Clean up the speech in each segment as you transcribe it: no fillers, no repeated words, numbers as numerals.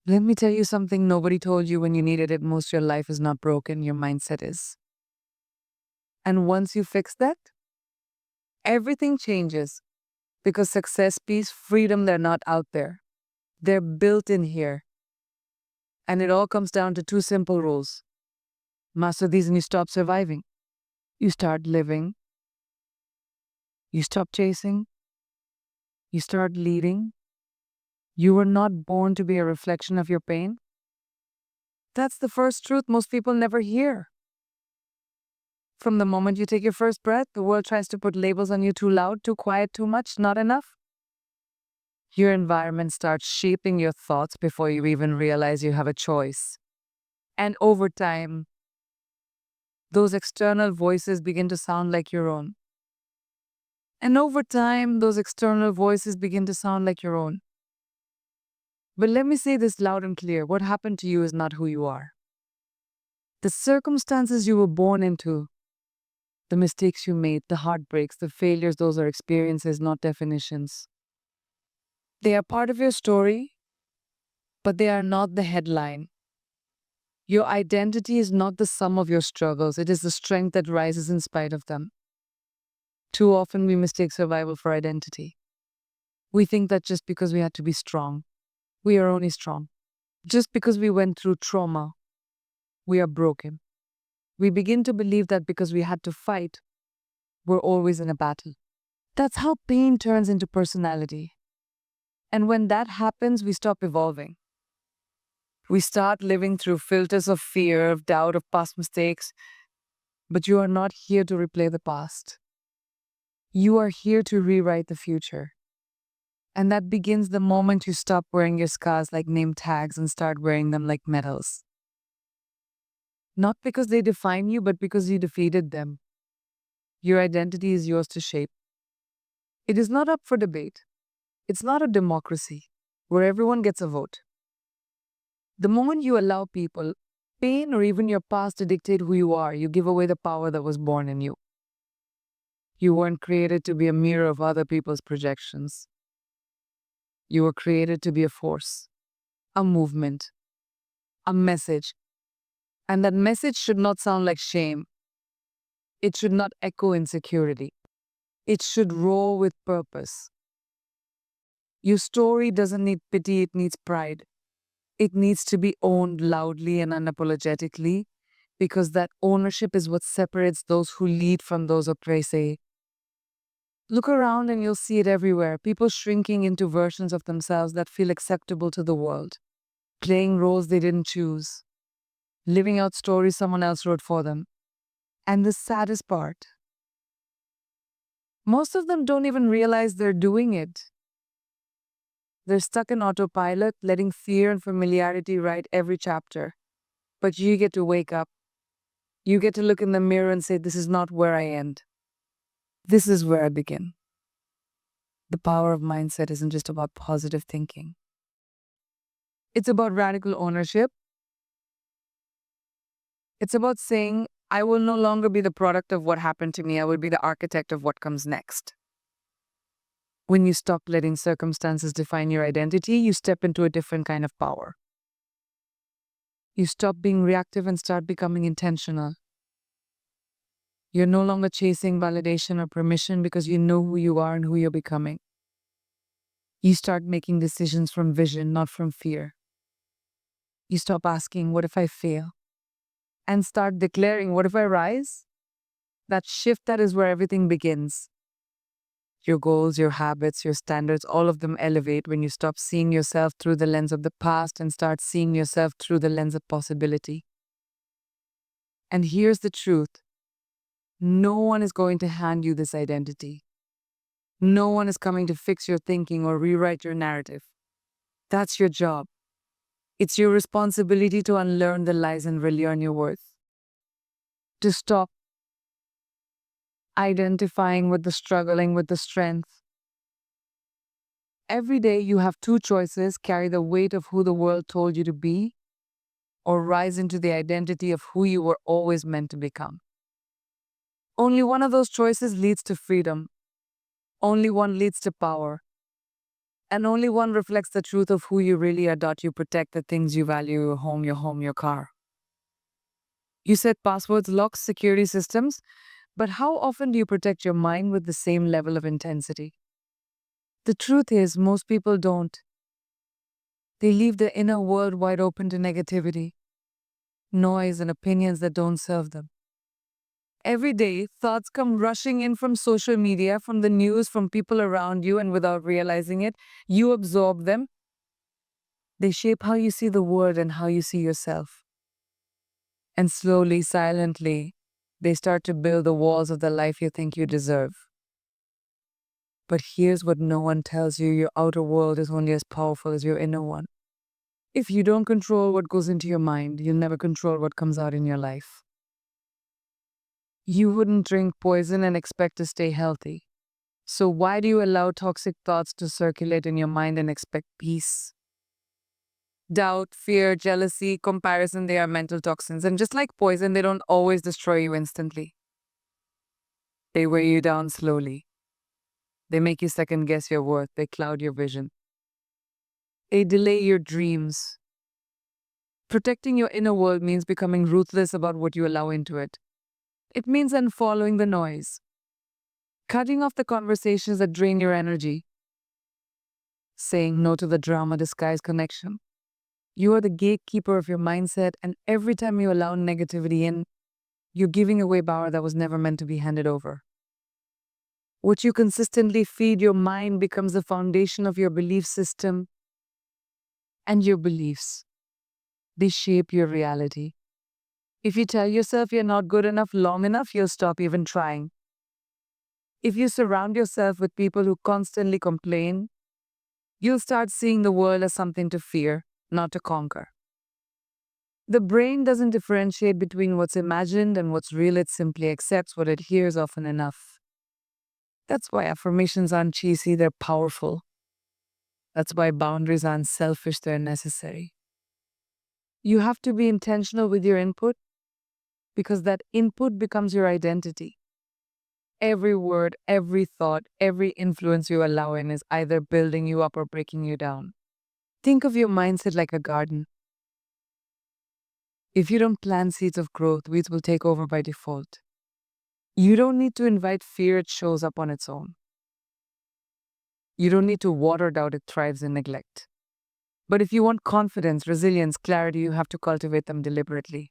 Let me tell you something nobody told you when you needed it most. Your life is not broken, your mindset is. And once you fix that, everything changes because success, peace, freedom, they're not out there. They're built in here. And it all comes down to two simple rules. Master these and you stop surviving. You start living. You stop chasing. You start leading. You were not born to be a reflection of your pain. That's the first truth most people never hear. From the moment you take your first breath, the world tries to put labels on you: too loud, too quiet, too much, not enough. Your environment starts shaping your thoughts before you even realize you have a choice. And over time, those external voices begin to sound like your own. And over time, those external voices begin to sound like your own. But let me say this loud and clear: what happened to you is not who you are. The circumstances you were born into, the mistakes you made, the heartbreaks, the failures, those are experiences, not definitions. They are part of your story, but they are not the headline. Your identity is not the sum of your struggles, it is the strength that rises in spite of them. Too often we mistake survival for identity. We think that just because we had to be strong, we are only strong. Just because we went through trauma, we are broken. We begin to believe that because we had to fight, we're always in a battle. That's how pain turns into personality. And when that happens, we stop evolving. We start living through filters of fear, of doubt, of past mistakes. But you are not here to replay the past. You are here to rewrite the future. And that begins the moment you stop wearing your scars like name tags and start wearing them like medals. Not because they define you, but because you defeated them. Your identity is yours to shape. It is not up for debate. It's not a democracy where everyone gets a vote. The moment you allow people, pain, or even your past to dictate who you are, you give away the power that was born in you. You weren't created to be a mirror of other people's projections. You were created to be a force, a movement, a message. And that message should not sound like shame. It should not echo insecurity. It should roar with purpose. Your story doesn't need pity, it needs pride. It needs to be owned loudly and unapologetically, because that ownership is what separates those who lead from those who prey. Look around and you'll see it everywhere. People shrinking into versions of themselves that feel acceptable to the world, playing roles they didn't choose, living out stories someone else wrote for them. And the saddest part, most of them don't even realize they're doing it. They're stuck in autopilot, letting fear and familiarity write every chapter. But you get to wake up. You get to look in the mirror and say, this is not where I end. This is where I begin. The power of mindset isn't just about positive thinking. It's about radical ownership. It's about saying, I will no longer be the product of what happened to me. I will be the architect of what comes next. When you stop letting circumstances define your identity, you step into a different kind of power. You stop being reactive and start becoming intentional. You're no longer chasing validation or permission because you know who you are and who you're becoming. You start making decisions from vision, not from fear. You stop asking, what if I fail? And start declaring, what if I rise? That shift, that is where everything begins. Your goals, your habits, your standards, all of them elevate when you stop seeing yourself through the lens of the past and start seeing yourself through the lens of possibility. And here's the truth. No one is going to hand you this identity. No one is coming to fix your thinking or rewrite your narrative. That's your job. It's your responsibility to unlearn the lies and relearn your worth. To stop identifying with the struggling with the strength. Every day you have two choices: carry the weight of who the world told you to be, or rise into the identity of who you were always meant to become. Only one of those choices leads to freedom. Only one leads to power. And only one reflects the truth of who you really are. You protect the things you value, your home, your car. You set passwords, locks, security systems, but how often do you protect your mind with the same level of intensity? The truth is, most people don't. They leave the inner world wide open to negativity, noise, and opinions that don't serve them. Every day, thoughts come rushing in from social media, from the news, from people around you, and without realizing it, you absorb them. They shape how you see the world and how you see yourself. And slowly, silently, they start to build the walls of the life you think you deserve. But here's what no one tells you: your outer world is only as powerful as your inner one. If you don't control what goes into your mind, you'll never control what comes out in your life. You wouldn't drink poison and expect to stay healthy. So why do you allow toxic thoughts to circulate in your mind and expect peace? Doubt, fear, jealousy, comparison, they are mental toxins. And just like poison, they don't always destroy you instantly. They weigh you down slowly. They make you second guess your worth. They cloud your vision. They delay your dreams. Protecting your inner world means becoming ruthless about what you allow into it. It means unfollowing the noise, cutting off the conversations that drain your energy, saying no to the drama disguised connection. You are the gatekeeper of your mindset, and every time you allow negativity in, you're giving away power that was never meant to be handed over. What you consistently feed your mind becomes the foundation of your belief system, and your beliefs, they shape your reality. If you tell yourself you're not good enough long enough, you'll stop even trying. If you surround yourself with people who constantly complain, you'll start seeing the world as something to fear, not to conquer. The brain doesn't differentiate between what's imagined and what's real, it simply accepts what it hears often enough. That's why affirmations aren't cheesy, they're powerful. That's why boundaries aren't selfish, they're necessary. You have to be intentional with your input because that input becomes your identity. Every word, every thought, every influence you allow in is either building you up or breaking you down. Think of your mindset like a garden. If you don't plant seeds of growth, weeds will take over by default. You don't need to invite fear, it shows up on its own. You don't need to water doubt, it thrives in neglect. But if you want confidence, resilience, clarity, you have to cultivate them deliberately.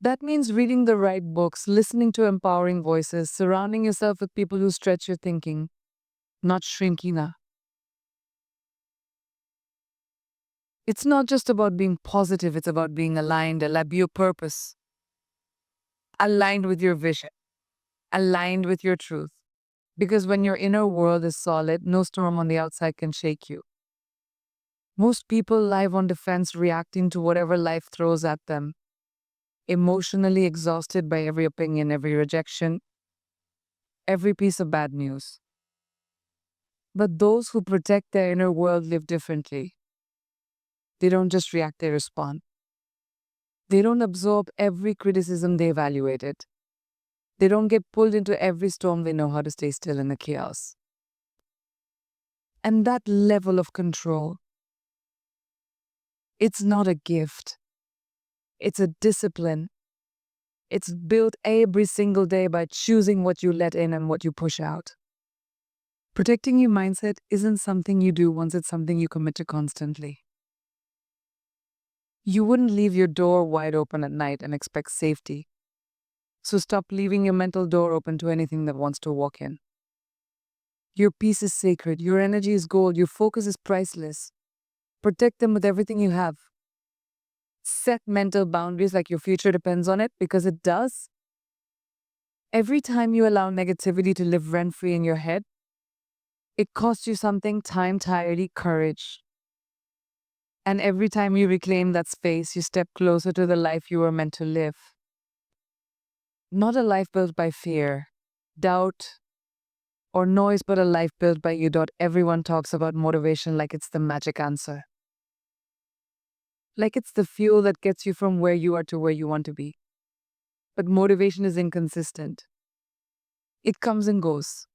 That means reading the right books, listening to empowering voices, surrounding yourself with people who stretch your thinking, not shrinking. It's not just about being positive, it's about being aligned, aligned with your purpose, aligned with your vision, aligned with your truth. Because when your inner world is solid, no storm on the outside can shake you. Most people live on defense, reacting to whatever life throws at them, emotionally exhausted by every opinion, every rejection, every piece of bad news. But those who protect their inner world live differently. They don't just react, they respond. They don't absorb every criticism, they evaluate it. They don't get pulled into every storm, they know how to stay still in the chaos. And that level of control, it's not a gift. It's a discipline. It's built every single day by choosing what you let in and what you push out. Protecting your mindset isn't something you do once, it's something you commit to constantly. You wouldn't leave your door wide open at night and expect safety. So stop leaving your mental door open to anything that wants to walk in. Your peace is sacred. Your energy is gold. Your focus is priceless. Protect them with everything you have. Set mental boundaries like your future depends on it, because it does. Every time you allow negativity to live rent-free in your head, it costs you something: time, clarity, courage. And every time you reclaim that space, you step closer to the life you were meant to live. Not a life built by fear, doubt, or noise, but a life built by you. Everyone talks about motivation like it's the magic answer. Like it's the fuel that gets you from where you are to where you want to be. But motivation is inconsistent. It comes and goes.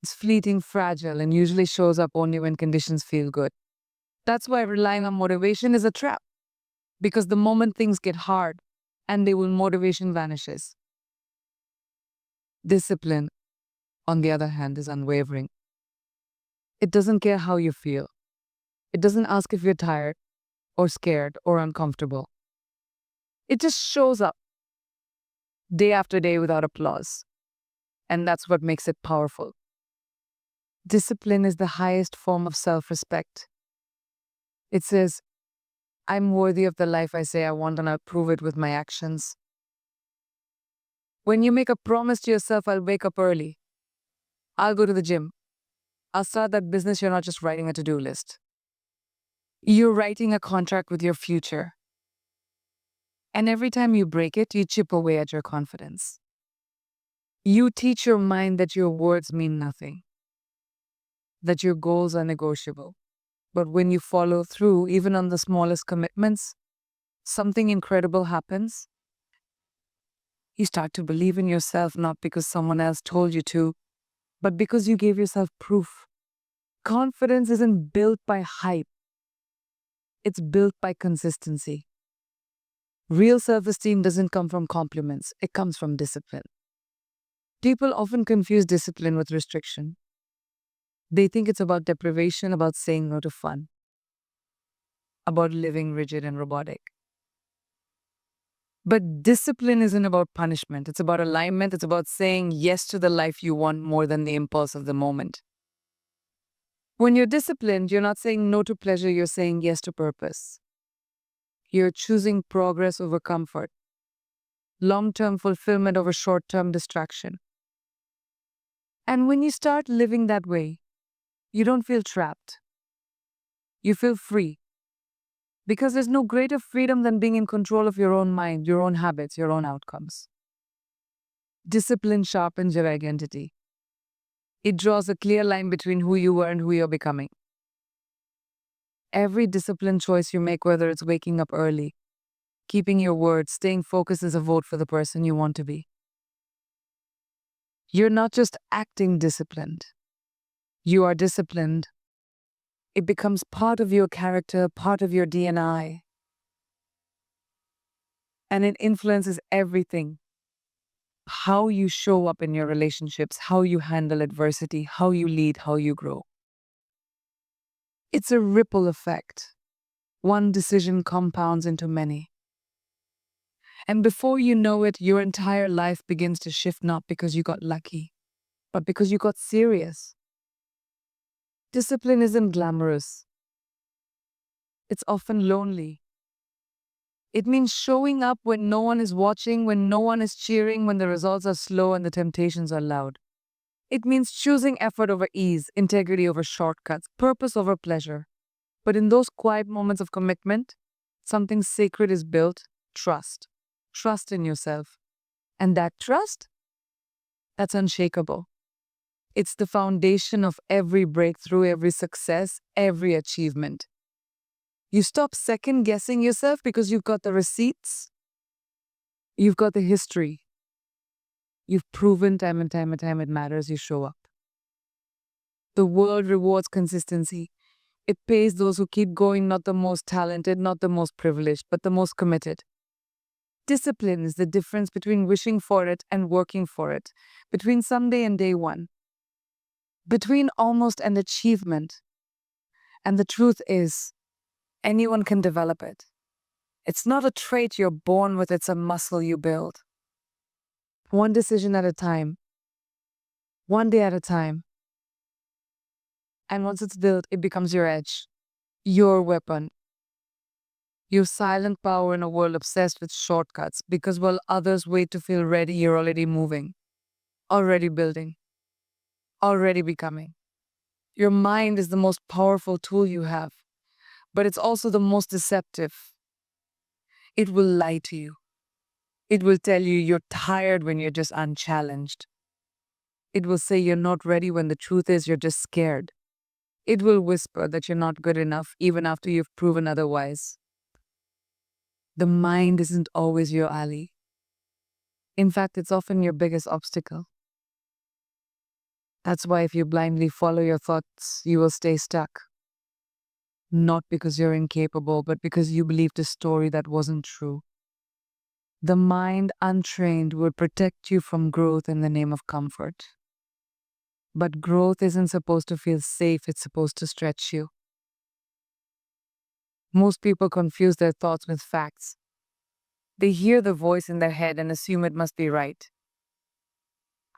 It's fleeting, fragile, and usually shows up only when conditions feel good. That's why relying on motivation is a trap, because the moment things get hard, and they will, motivation vanishes. Discipline, on the other hand, is unwavering. It doesn't care how you feel. It doesn't ask if you're tired or scared or uncomfortable. It just shows up day after day without applause. And that's what makes it powerful. Discipline is the highest form of self respect. It says, I'm worthy of the life I say I want, and I'll prove it with my actions. When you make a promise to yourself, I'll wake up early, I'll go to the gym, I'll start that business, you're not just writing a to do list. You're writing a contract with your future. And every time you break it, you chip away at your confidence. You teach your mind that your words mean nothing, that your goals are negotiable. But when you follow through, even on the smallest commitments, something incredible happens. You start to believe in yourself, not because someone else told you to, but because you gave yourself proof. Confidence isn't built by hype, it's built by consistency. Real self-esteem doesn't come from compliments, it comes from discipline. People often confuse discipline with restriction. They think it's about deprivation, about saying no to fun, about living rigid and robotic. But discipline isn't about punishment. It's about alignment. It's about saying yes to the life you want more than the impulse of the moment. When you're disciplined, you're not saying no to pleasure, you're saying yes to purpose. You're choosing progress over comfort, long-term fulfillment over short-term distraction. And when you start living that way, you don't feel trapped. You feel free. Because there's no greater freedom than being in control of your own mind, your own habits, your own outcomes. Discipline sharpens your identity. It draws a clear line between who you were and who you're becoming. Every disciplined choice you make, whether it's waking up early, keeping your word, staying focused, is a vote for the person you want to be. You're not just acting disciplined. You are disciplined. It becomes part of your character, part of your DNA. And it influences everything. How you show up in your relationships, how you handle adversity, how you lead, how you grow. It's a ripple effect. One decision compounds into many. And before you know it, your entire life begins to shift, not because you got lucky, but because you got serious. Discipline isn't glamorous. It's often lonely. It means showing up when no one is watching, when no one is cheering, when the results are slow and the temptations are loud. It means choosing effort over ease, integrity over shortcuts, purpose over pleasure. But in those quiet moments of commitment, something sacred is built: trust. Trust in yourself. And that trust, that's unshakable. It's the foundation of every breakthrough, every success, every achievement. You stop second guessing yourself because you've got the receipts, you've got the history. You've proven time and time and time it matters, you show up. The world rewards consistency. It pays those who keep going, not the most talented, not the most privileged, but the most committed. Discipline is the difference between wishing for it and working for it, between someday and day one, between almost and achievement. And the truth is, anyone can develop it. It's not a trait you're born with, it's a muscle you build. One decision at a time, one day at a time. And once it's built, it becomes your edge, your weapon, your silent power in a world obsessed with shortcuts. Because while others wait to feel ready, you're already moving, already building, already becoming. Your mind is the most powerful tool you have, but it's also the most deceptive. It will lie to you. It will tell you you're tired when you're just unchallenged. It will say you're not ready when the truth is you're just scared. It will whisper that you're not good enough even after you've proven otherwise. The mind isn't always your ally. In fact, it's often your biggest obstacle. That's why if you blindly follow your thoughts, you will stay stuck. Not because you're incapable, but because you believed a story that wasn't true. The mind untrained would protect you from growth in the name of comfort. But growth isn't supposed to feel safe, it's supposed to stretch you. Most people confuse their thoughts with facts. They hear the voice in their head and assume it must be right.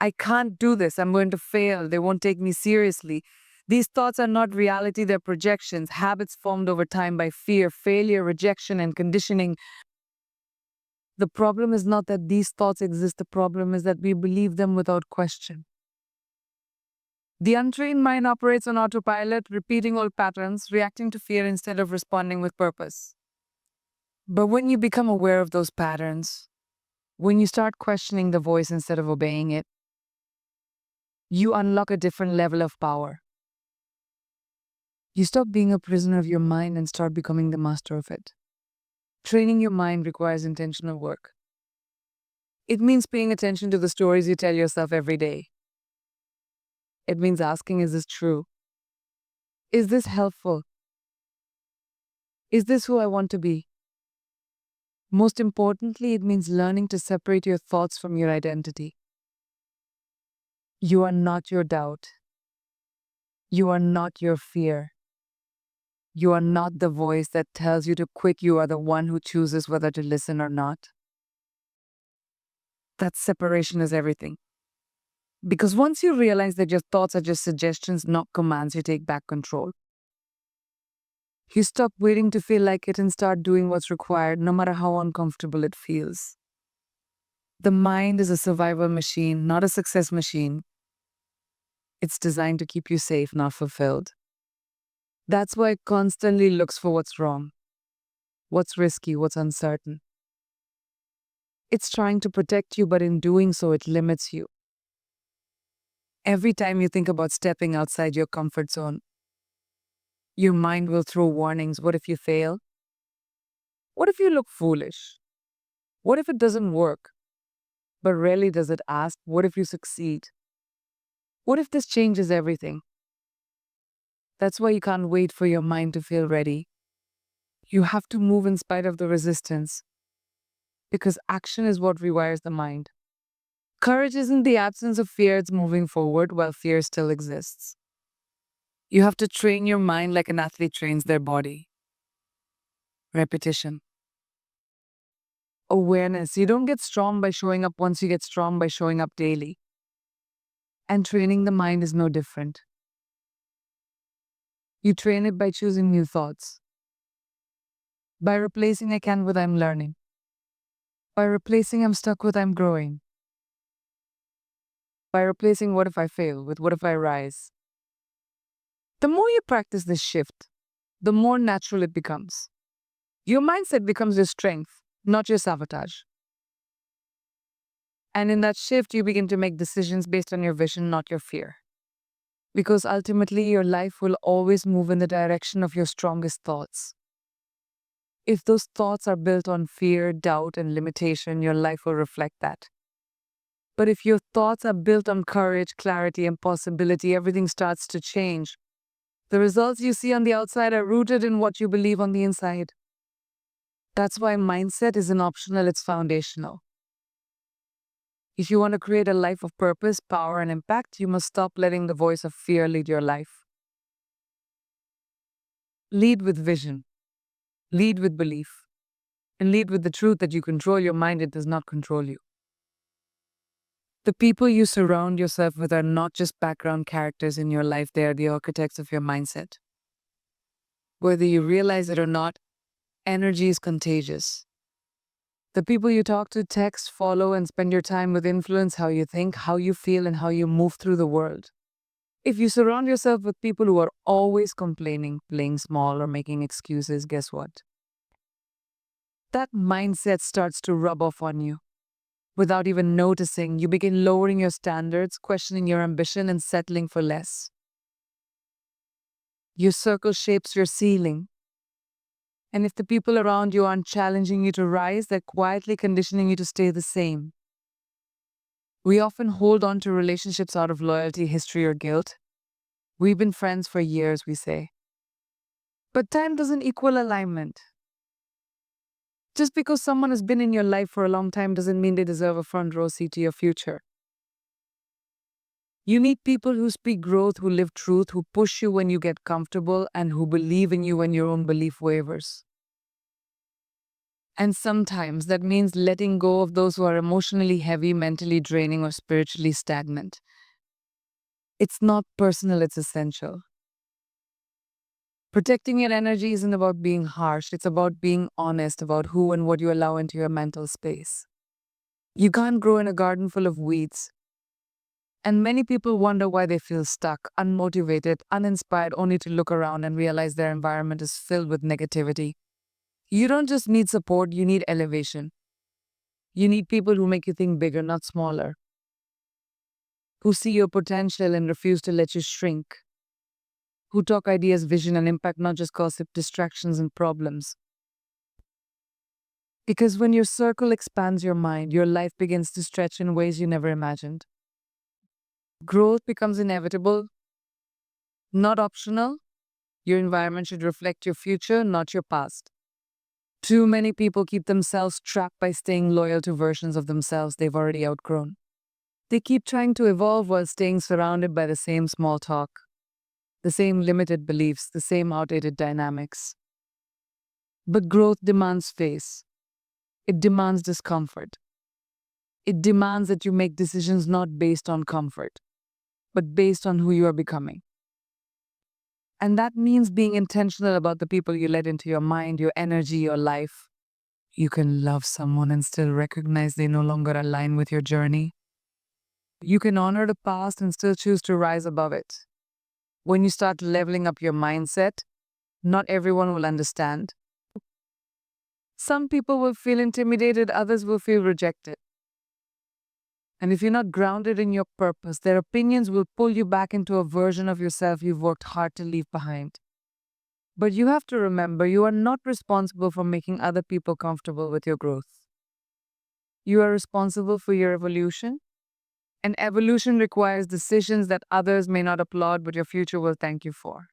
I can't do this, I'm going to fail, they won't take me seriously. These thoughts are not reality, they're projections, habits formed over time by fear, failure, rejection, and conditioning. The problem is not that these thoughts exist, the problem is that we believe them without question. The untrained mind operates on autopilot, repeating old patterns, reacting to fear instead of responding with purpose. But when you become aware of those patterns, when you start questioning the voice instead of obeying it, you unlock a different level of power. You stop being a prisoner of your mind and start becoming the master of it. Training your mind requires intentional work. It means paying attention to the stories you tell yourself every day. It means asking, is this true? Is this helpful? Is this who I want to be? Most importantly, it means learning to separate your thoughts from your identity. You are not your doubt. You are not your fear. You are not the voice that tells you to quit. You are the one who chooses whether to listen or not. That separation is everything. Because once you realize that your thoughts are just suggestions, not commands, you take back control. You stop waiting to feel like it and start doing what's required, no matter how uncomfortable it feels. The mind is a survival machine, not a success machine. It's designed to keep you safe, not fulfilled. That's why it constantly looks for what's wrong, what's risky, what's uncertain. It's trying to protect you, but in doing so, it limits you. Every time you think about stepping outside your comfort zone, your mind will throw warnings. What if you fail? What if you look foolish? What if it doesn't work? But rarely does it ask, what if you succeed? What if this changes everything? That's why you can't wait for your mind to feel ready. You have to move in spite of the resistance, because action is what rewires the mind. Courage isn't the absence of fear, it's moving forward while fear still exists. You have to train your mind like an athlete trains their body. Repetition. Awareness. You don't get strong by showing up once, you get strong by showing up daily. And training the mind is no different. You train it by choosing new thoughts, by replacing I can with I'm learning, by replacing I'm stuck with I'm growing, by replacing what if I fail with what if I rise. The more you practice this shift, the more natural it becomes. Your mindset becomes your strength, not your sabotage. And in that shift, you begin to make decisions based on your vision, not your fear. Because ultimately, your life will always move in the direction of your strongest thoughts. If those thoughts are built on fear, doubt, and limitation, your life will reflect that. But if your thoughts are built on courage, clarity, and possibility, everything starts to change. The results you see on the outside are rooted in what you believe on the inside. That's why mindset isn't optional, it's foundational. If you want to create a life of purpose, power, and impact, you must stop letting the voice of fear lead your life. Lead with vision, lead with belief, and lead with the truth that you control your mind, it does not control you. The people you surround yourself with are not just background characters in your life, they are the architects of your mindset. Whether you realize it or not, energy is contagious. The people you talk to, text, follow, and spend your time with influence how you think, how you feel, and how you move through the world. If you surround yourself with people who are always complaining, playing small, or making excuses, guess what? That mindset starts to rub off on you. Without even noticing, you begin lowering your standards, questioning your ambition, and settling for less. Your circle shapes your ceiling. And if the people around you aren't challenging you to rise, they're quietly conditioning you to stay the same. We often hold on to relationships out of loyalty, history, or guilt. We've been friends for years, we say. But time doesn't equal alignment. Just because someone has been in your life for a long time doesn't mean they deserve a front row seat to your future. You need people who speak growth, who live truth, who push you when you get comfortable, and who believe in you when your own belief wavers. And sometimes that means letting go of those who are emotionally heavy, mentally draining, or spiritually stagnant. It's not personal, it's essential. Protecting your energy isn't about being harsh, it's about being honest about who and what you allow into your mental space. You can't grow in a garden full of weeds. And many people wonder why they feel stuck, unmotivated, uninspired, only to look around and realize their environment is filled with negativity. You don't just need support, you need elevation. You need people who make you think bigger, not smaller, who see your potential and refuse to let you shrink, who talk ideas, vision, and impact, not just gossip, distractions, and problems. Because when your circle expands your mind, your life begins to stretch in ways you never imagined. Growth becomes inevitable, not optional. Your environment should reflect your future, not your past. Too many people keep themselves trapped by staying loyal to versions of themselves they've already outgrown. They keep trying to evolve while staying surrounded by the same small talk, the same limited beliefs, the same outdated dynamics. But growth demands space. It demands discomfort. It demands that you make decisions not based on comfort, but based on who you are becoming. And that means being intentional about the people you let into your mind, your energy, your life. You can love someone and still recognize they no longer align with your journey. You can honor the past and still choose to rise above it. When you start leveling up your mindset, not everyone will understand. Some people will feel intimidated, others will feel rejected. And if you're not grounded in your purpose, their opinions will pull you back into a version of yourself you've worked hard to leave behind. But you have to remember, you are not responsible for making other people comfortable with your growth. You are responsible for your evolution. And evolution requires decisions that others may not applaud, but your future will thank you for.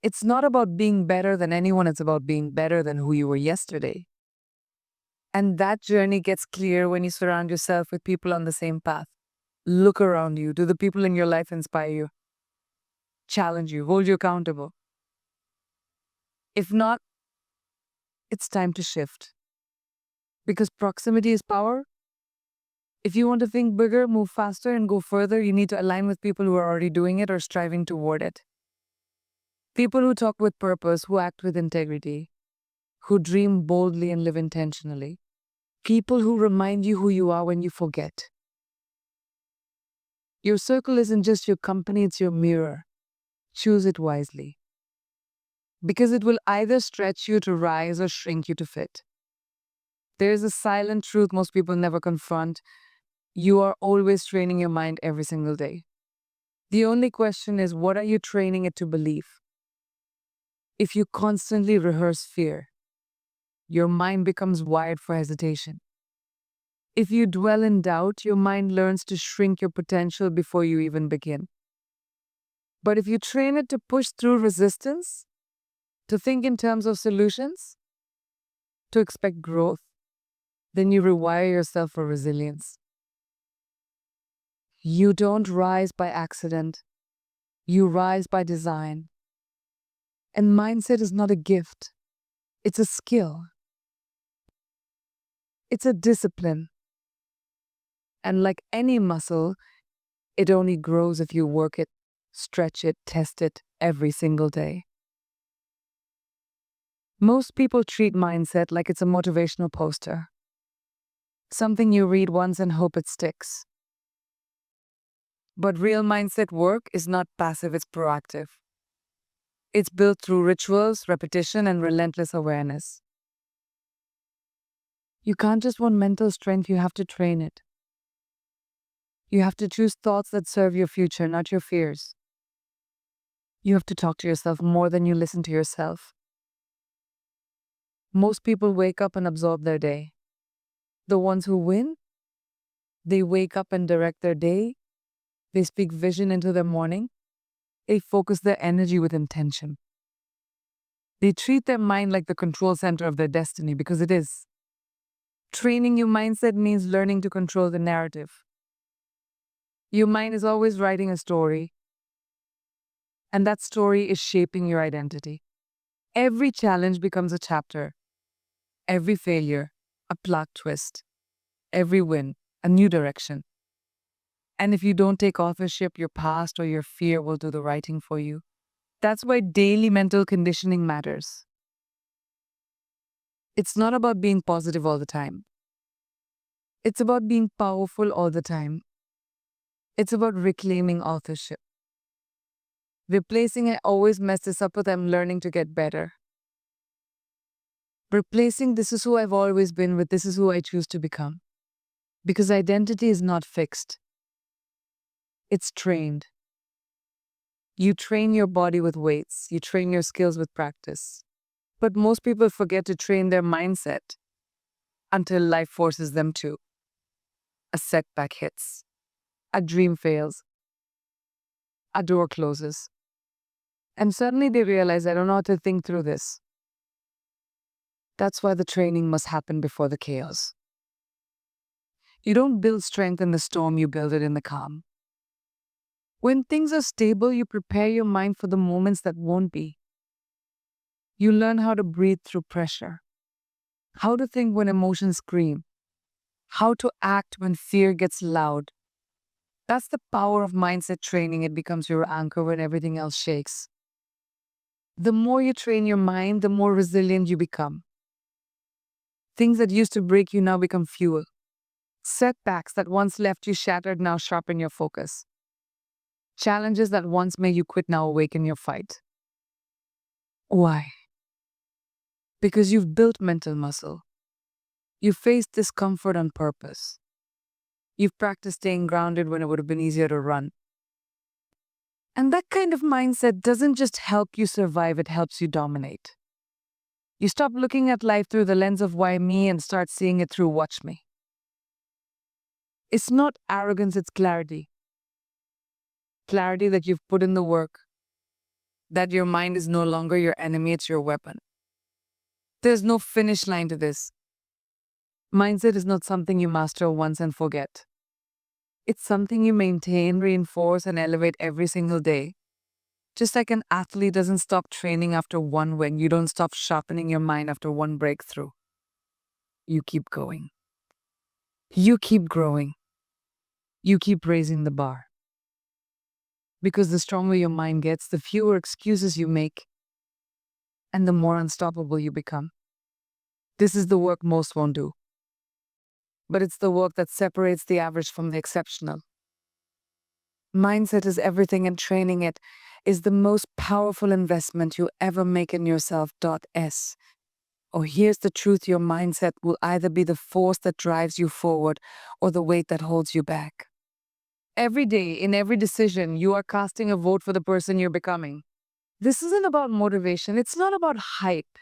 It's not about being better than anyone, it's about being better than who you were yesterday. And that journey gets clear when you surround yourself with people on the same path. Look around you. Do the people in your life inspire you, challenge you, hold you accountable? If not, it's time to shift. Because proximity is power. If you want to think bigger, move faster, and go further, you need to align with people who are already doing it or striving toward it. People who talk with purpose, who act with integrity, who dream boldly and live intentionally. People who remind you who you are when you forget. Your circle isn't just your company, it's your mirror. Choose it wisely. Because it will either stretch you to rise or shrink you to fit. There is a silent truth most people never confront. You are always training your mind every single day. The only question is, what are you training it to believe? If you constantly rehearse fear, your mind becomes wired for hesitation. If you dwell in doubt, your mind learns to shrink your potential before you even begin. But if you train it to push through resistance, to think in terms of solutions, to expect growth, then you rewire yourself for resilience. You don't rise by accident. You rise by design. And mindset is not a gift. It's a skill. It's a discipline. And like any muscle, it only grows if you work it, stretch it, test it every single day. Most people treat mindset like it's a motivational poster. Something you read once and hope it sticks. But real mindset work is not passive, it's proactive. It's built through rituals, repetition, and relentless awareness. You can't just want mental strength, you have to train it. You have to choose thoughts that serve your future, not your fears. You have to talk to yourself more than you listen to yourself. Most people wake up and absorb their day. The ones who win, They wake up and direct their day. They speak vision into their morning. They focus their energy with intention. They treat their mind like the control center of their destiny because it is. Training your mindset means learning to control the narrative. Your mind is always writing a story, and that story is shaping your identity. Every challenge becomes a chapter, every failure, a plot twist, every win, a new direction. And if you don't take authorship, your past or your fear will do the writing for you. That's why daily mental conditioning matters. It's not about being positive all the time. It's about being powerful all the time. It's about reclaiming authorship. Replacing I always mess this up with I'm learning to get better. Replacing this is who I've always been with this is who I choose to become. Because identity is not fixed. It's trained. You train your body with weights. You train your skills with practice. But most people forget to train their mindset until life forces them to. A setback hits. A dream fails. A door closes. And suddenly they realize I don't know how to think through this. That's why the training must happen before the chaos. You don't build strength in the storm, you build it in the calm. When things are stable, you prepare your mind for the moments that won't be. You learn how to breathe through pressure, how to think when emotions scream, how to act when fear gets loud. That's the power of mindset training. It becomes your anchor when everything else shakes. The more you train your mind, the more resilient you become. Things that used to break you now become fuel. Setbacks that once left you shattered now sharpen your focus. Challenges that once made you quit now awaken your fight. Why? Because you've built mental muscle. You've faced discomfort on purpose. You've practiced staying grounded when it would have been easier to run. And that kind of mindset doesn't just help you survive, it helps you dominate. You stop looking at life through the lens of why me and start seeing it through watch me. It's not arrogance, it's clarity. Clarity that you've put in the work, that your mind is no longer your enemy, it's your weapon. There's no finish line to this. Mindset is not something you master once and forget. It's something you maintain, reinforce, and elevate every single day. Just like an athlete doesn't stop training after one win, you don't stop sharpening your mind after one breakthrough. You keep going. You keep growing. You keep raising the bar. Because the stronger your mind gets, the fewer excuses you make, and the more unstoppable you become. This is the work most won't do. But it's the work that separates the average from the exceptional. Mindset is everything, and training it is the most powerful investment you ever make in yourself. S. Oh, here's the truth. Your mindset will either be the force that drives you forward or the weight that holds you back. Every day, in every decision, you are casting a vote for the person you're becoming. This isn't about motivation. It's not about hype.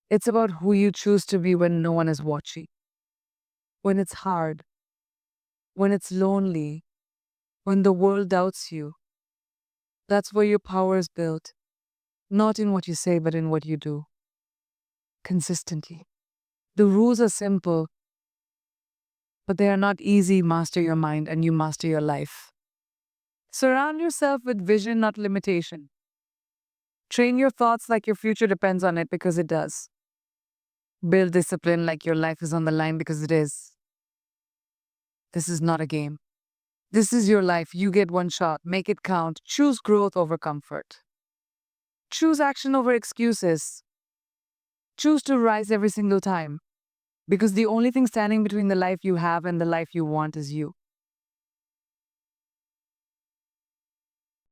It's about who you choose to be when no one is watching. When it's hard. When it's lonely. When the world doubts you. That's where your power is built. Not in what you say, but in what you do. Consistently. The rules are simple, but they are not easy. Master your mind and you master your life. Surround yourself with vision, not limitation. Train your thoughts like your future depends on it, because it does. Build discipline like your life is on the line, because it is. This is not a game. This is your life. You get one shot. Make it count. Choose growth over comfort. Choose action over excuses. Choose to rise every single time. Because the only thing standing between the life you have and the life you want is you.